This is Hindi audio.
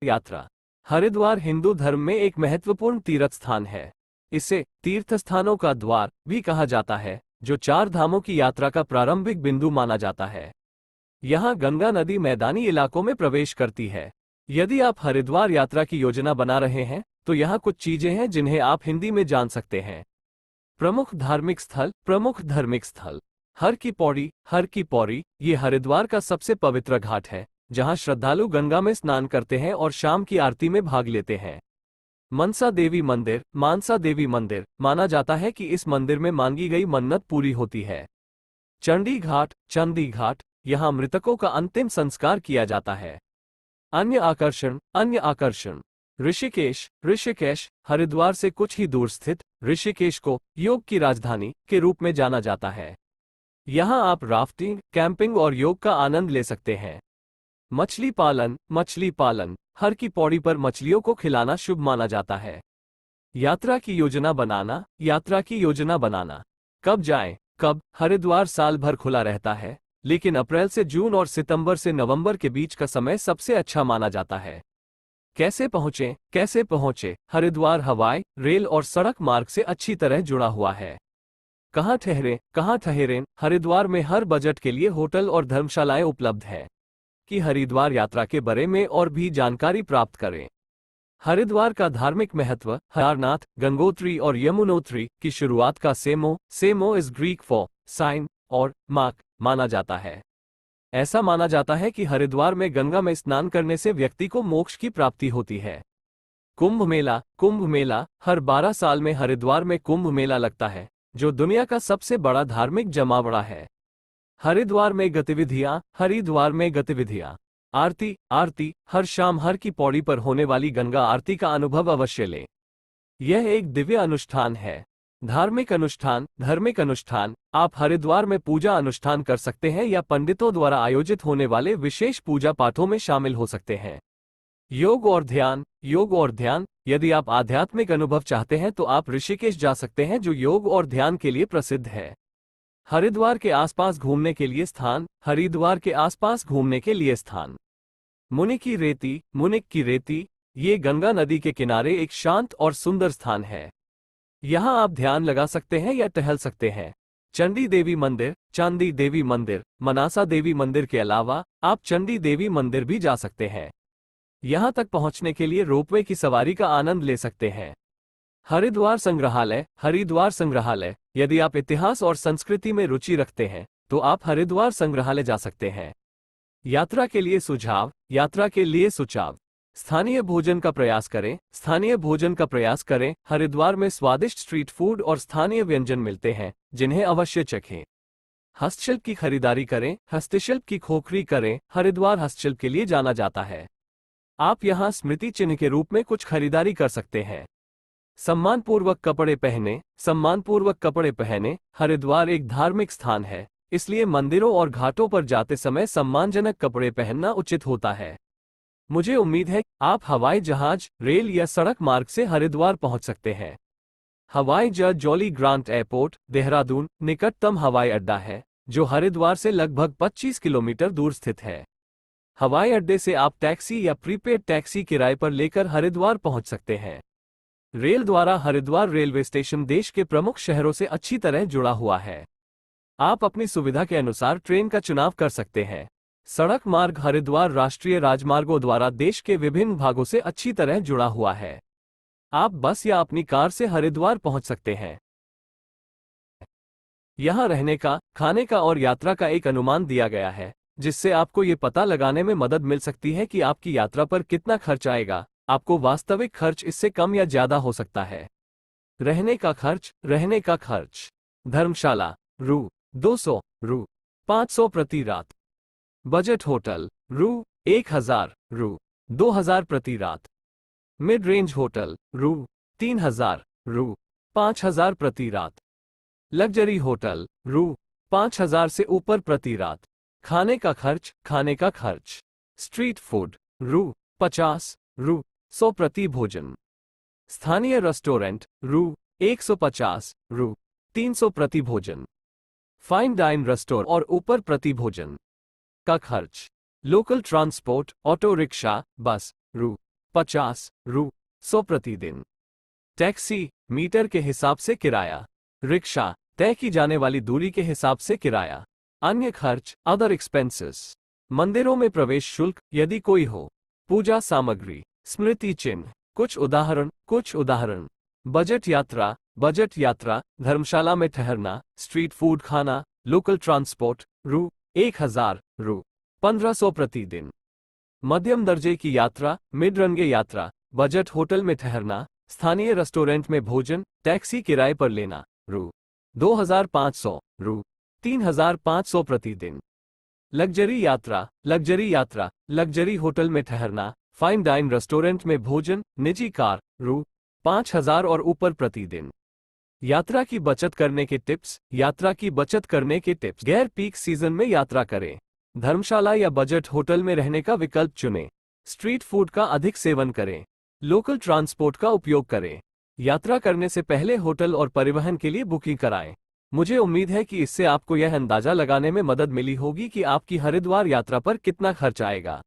यात्रा। हरिद्वार हिंदू धर्म में एक महत्वपूर्ण तीर्थ स्थान है। इसे तीर्थ स्थानों का द्वार भी कहा जाता है, जो 4 धामों की यात्रा का प्रारंभिक बिंदु माना जाता है। यहाँ गंगा नदी मैदानी इलाकों में प्रवेश करती है। यदि आप हरिद्वार यात्रा की योजना बना रहे हैं, तो यहाँ कुछ चीजें हैं जिन्हें आप हिंदी में जान सकते हैं। प्रमुख धार्मिक स्थल। प्रमुख धार्मिक स्थल। हर की पौड़ी ये हरिद्वार का सबसे पवित्र घाट है, जहाँ श्रद्धालु गंगा में स्नान करते हैं और शाम की आरती में भाग लेते हैं। मनसा देवी मंदिर। मानसा देवी मंदिर माना जाता है कि इस मंदिर में मांगी गई मन्नत पूरी होती है। चंडी घाट। चंडी घाट यहाँ मृतकों का अंतिम संस्कार किया जाता है। अन्य आकर्षण। अन्य आकर्षण। ऋषिकेश। ऋषिकेश हरिद्वार से कुछ ही दूर स्थित ऋषिकेश को योग की राजधानी के रूप में जाना जाता है। यहाँ आप राफ्टिंग, कैंपिंग और योग का आनंद ले सकते हैं। मछली पालन। मछली पालन हर की पौड़ी पर मछलियों को खिलाना शुभ माना जाता है। यात्रा की योजना बनाना। यात्रा की योजना बनाना। कब जाएं? कब? हरिद्वार साल भर खुला रहता है, लेकिन अप्रैल से जून और सितंबर से नवंबर के बीच का समय सबसे अच्छा माना जाता है। कैसे पहुंचें? कैसे पहुंचे? हरिद्वार हवाई, रेल और सड़क मार्ग से अच्छी तरह जुड़ा हुआ है। कहाँ ठहरें? कहाँ ठहरें? हरिद्वार में हर बजट के लिए होटल और धर्मशालाएं उपलब्ध है। कि हरिद्वार यात्रा के बारे में और भी जानकारी प्राप्त करें। हरिद्वार का धार्मिक महत्व। हरनाथ, गंगोत्री और यमुनोत्री की शुरुआत का सेमो इज ग्रीक फॉर साइन और मार्क माना जाता है। ऐसा माना जाता है कि हरिद्वार में गंगा में स्नान करने से व्यक्ति को मोक्ष की प्राप्ति होती है। कुंभ मेला। कुंभ मेला हर 12 साल में हरिद्वार में कुंभ मेला लगता है, जो दुनिया का सबसे बड़ा धार्मिक जमावड़ा है। हरिद्वार में गतिविधियां। हरिद्वार में गतिविधियां। आरती। आरती हर शाम हर की पौड़ी पर होने वाली गंगा आरती का अनुभव अवश्य लें। यह एक दिव्य अनुष्ठान है। धार्मिक अनुष्ठान। धार्मिक अनुष्ठान आप हरिद्वार में पूजा अनुष्ठान कर सकते हैं या पंडितों द्वारा आयोजित होने वाले विशेष पूजा पाठों में शामिल हो सकते हैं। योग और ध्यान। योग और ध्यान यदि आप आध्यात्मिक अनुभव चाहते हैं तो आप ऋषिकेश जा सकते हैं, जो योग और ध्यान के लिए प्रसिद्ध है। हरिद्वार के आसपास घूमने के लिए स्थान। हरिद्वार के आसपास घूमने के लिए स्थान। मुनिक की रेती। मुनिक की रेती ये गंगा नदी के किनारे एक शांत और सुंदर स्थान है। यहाँ आप ध्यान लगा सकते हैं या टहल सकते हैं। चंडी देवी मंदिर। चांदी देवी मंदिर। मनासा देवी मंदिर के अलावा आप चंडी देवी मंदिर भी जा सकते हैं। यहाँ तक पहुँचने के लिए रोपवे की सवारी का आनंद ले सकते हैं। हरिद्वार संग्रहालय। हरिद्वार संग्रहालय यदि आप इतिहास और संस्कृति में रुचि रखते हैं तो आप हरिद्वार संग्रहालय जा सकते हैं। यात्रा के लिए सुझाव। यात्रा के लिए सुझाव। स्थानीय भोजन का प्रयास करें। स्थानीय भोजन का प्रयास करें। हरिद्वार में स्वादिष्ट स्ट्रीट फूड और स्थानीय व्यंजन मिलते हैं, जिन्हें अवश्य चखें। हस्तशिल्प की खरीदारी करें। हस्तशिल्प की खोखरी करें। हरिद्वार हस्तशिल्प के लिए जाना जाता है। आप यहाँ स्मृति चिन्ह के रूप में कुछ खरीदारी कर सकते हैं। सम्मानपूर्वक कपड़े पहने। सम्मानपूर्वक कपड़े पहने हरिद्वार एक धार्मिक स्थान है, इसलिए मंदिरों और घाटों पर जाते समय सम्मानजनक कपड़े पहनना उचित होता है। मुझे उम्मीद है आप हवाई जहाज, रेल या सड़क मार्ग से हरिद्वार पहुंच सकते हैं। हवाई जहाज जॉली ग्रांट एयरपोर्ट, देहरादून निकटतम हवाई अड्डा है, जो हरिद्वार से लगभग 25 किलोमीटर दूर स्थित है। हवाई अड्डे से आप टैक्सी या प्रीपेड टैक्सी किराए पर लेकर हरिद्वार पहुंच सकते हैं। रेल द्वारा हरिद्वार रेलवे स्टेशन देश के प्रमुख शहरों से अच्छी तरह जुड़ा हुआ है। आप अपनी सुविधा के अनुसार ट्रेन का चुनाव कर सकते हैं। सड़क मार्ग हरिद्वार राष्ट्रीय राजमार्गों द्वारा देश के विभिन्न भागों से अच्छी तरह जुड़ा हुआ है। आप बस या अपनी कार से हरिद्वार पहुंच सकते हैं। यहां रहने का, खाने का और यात्रा का एक अनुमान दिया गया है, जिससे आपको ये पता लगाने में मदद मिल सकती है कि आपकी यात्रा पर कितना खर्च आएगा। आपको वास्तविक खर्च इससे कम या ज्यादा हो सकता है। रहने का खर्च। रहने का खर्च। धर्मशाला रु 200, रु 500 प्रति रात। बजट होटल रु 1000, रु 2000 प्रति रात। मिड रेंज होटल रु 3000, रु 5000 प्रति रात। लग्जरी होटल रु 5000 से ऊपर प्रति रात। खाने का खर्च। खाने का खर्च। स्ट्रीट फूड रु 50, रु 100 प्रति भोजन। स्थानीय रेस्टोरेंट रु 150, रु 300 प्रति भोजन। फाइन डाइन रेस्टोरेंट और ऊपर प्रति भोजन का खर्च। लोकल ट्रांसपोर्ट ऑटो रिक्शा, बस रु 50 रु. 100 प्रतिदिन। टैक्सी, मीटर के हिसाब से किराया। रिक्शा, तय की जाने वाली दूरी के हिसाब से किराया। अन्य खर्च, अदर एक्सपेंसेस। मंदिरों में प्रवेश शुल्क, यदि कोई हो। पूजा सामग्री, स्मृति चिन्ह। कुछ उदाहरण। बजट यात्रा, धर्मशाला में ठहरना, स्ट्रीट फूड खाना, लोकल ट्रांसपोर्ट, रु. 1000 रु. 1500 प्रतिदिन। मध्यम दर्जे की यात्रा, मिड रंगे यात्रा, बजट होटल में ठहरना, स्थानीय रेस्टोरेंट में भोजन, टैक्सी किराए पर लेना, रु. 2500 रु. 3500 प्रतिदिन। लग्जरी यात्रा, लग्जरी होटल में ठहरना, फाइन डाइन रेस्टोरेंट में भोजन, निजी कार, रु. 5000 और ऊपर प्रतिदिन। यात्रा की बचत करने के टिप्स। गैर पीक सीजन में यात्रा करें। धर्मशाला या बजट होटल में रहने का विकल्प चुनें। स्ट्रीट फूड का अधिक सेवन करें। लोकल ट्रांसपोर्ट का उपयोग करें। यात्रा करने से पहले होटल और परिवहन के लिए बुकिंग कराएं। मुझे उम्मीद है कि इससे आपको यह अंदाजा लगाने में मदद मिली होगी कि आपकी हरिद्वार यात्रा पर कितना खर्च आएगा।